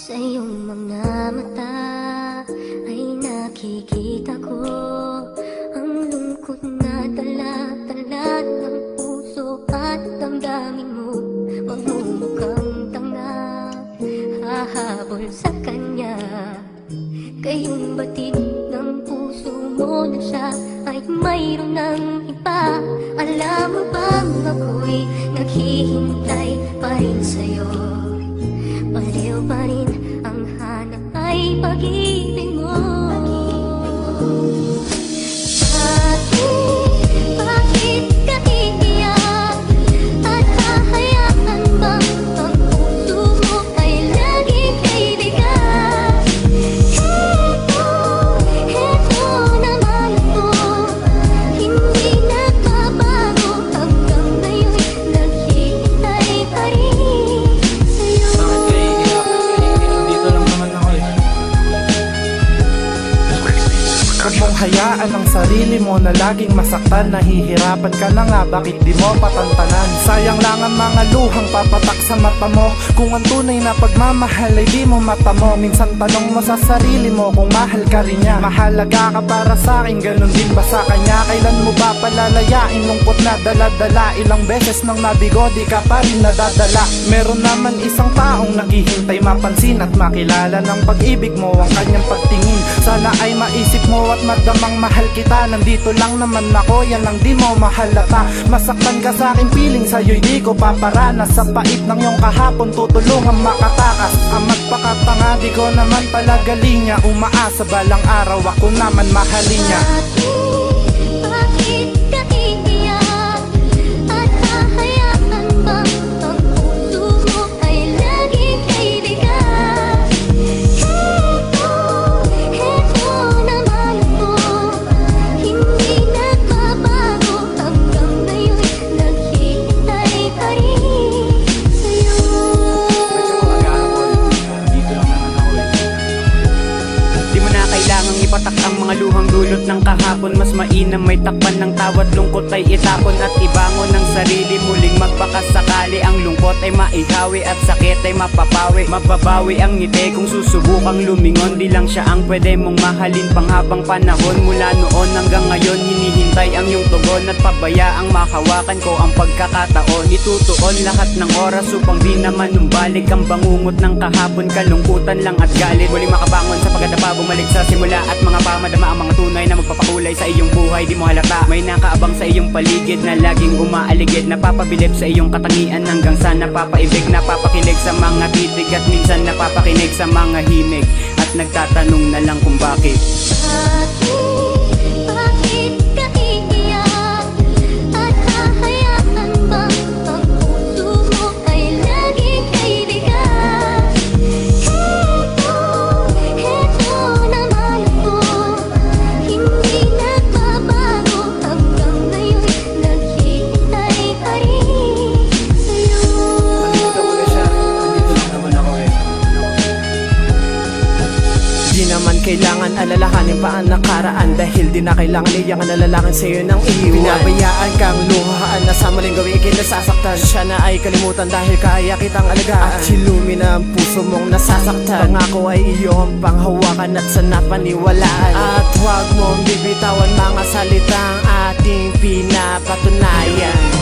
Sa iyong mga mata ay nakikita ko ang lungkot na dala-dala ng puso at damdamin mo. Magmumukhang tanga, hahabol sa kanya. Kayong batid ng puso mo na siya ay mayroon ng iba. Alam mo bang ako'y naghihintay pa rin sa'yo? Baliw pa rin ang hanap ay pag-ibig mo. Bakit ka iiyak? At hahayaan bang ang puso mo ay laging kaibigan? Heto naman ako, hindi nagbabago. Hanggang ngayon naghihintay pa rin sa'yo. Huwag mong hayaan ang sarili mo na laging masaktan. Nahihirapan ka na nga, bakit di mo patantanan? Sayang lang ang mga luhang papatak sa mata mo. Kung ang tunay na pagmamahal ay di mo mata mo. Minsan tanong mo sa sarili mo kung mahal ka rin niya. Mahalaga ka para sa akin, ganun din ba sa kanya? Kailan mo ba palalayain lungkot na dala-dala? Ilang beses nang nabigo, di ka pa rin nadadala. Meron naman isang taong naghihintay mapansin at makilala ng pag-ibig mo ang kanyang pagtingin. Sana ay maisip mo at madamang mahal kita. Nandito lang naman ako, yan lang di mo mahalata. Masaktan ka sa aking piling, sa'yo'y di ko paparanas. Sa pait ng iyong kahapon, tutulungan makatakas. Ang magpakatanga, di ko naman pala galing niya. Umaasa balang araw, ako naman mahalin niya. Bakit ka iiyak? At hahayaan bang ang puso mo ay laging kaibigan? Heto naman ako, hindi nagbabago. Hanggang ngayon naghihintay pa rin sa'yo. Di mo na kailangang ipatak ang mga luhang dulot ng kahapon. Mas mainam may takpan ng tawat, lungkot ay itapon. At ibangon ng sarili, muling magpakasakali. Ang lungkot ay maihawi at sakit ay mapapawi. Mababawi ang ngiti kung susubukang lumingon. Di lang siya ang pwede mong mahalin panghabang panahon. Mula noon hanggang ngayon, hinihintay ang iyong tugon. At pabayaang makawakan ko ang pagkakataon. Itutuon lahat ng oras upang di naman numbalik ang bangungot ng kahapon. Kalungkutan lang at galit, muling makabangon sa pagkadapa, bumalik sa simula. At mga pamadama ang mga tunay na magpapakulay sa iyong buhay. Di mo halata, may nakaabang sa iyong paligid na laging umaaligid. Napapabilib sa iyong katangian hanggang sa napapaibig. Napapakilig sa mga titig at minsan napapakinig sa mga himig. At nagtatanong na lang kung bakit. Bakit ka iiyak? At hahayaan bang ang puso mo ay laging kaibigan? Heto naman ako, hindi nagbabago. Hanggang ngayon naghihintay pa rin sa'yo. Di naman kailangan alalahanin pa ang nakaraan, dahil di na kailangan iyakan na lalaki sa'yo ng iiwan. Pinabayaan kang luhaan na sa maling gawin kinasasaktan. Siya na ay kalimutan dahil kaya kitang alagaan. At silumi na ang puso mong nasasaktan. Pangako ay iyong panghawakan at sa napaniwalaan. At huwag mong bibitawan mga salitang ating pinapatunayan.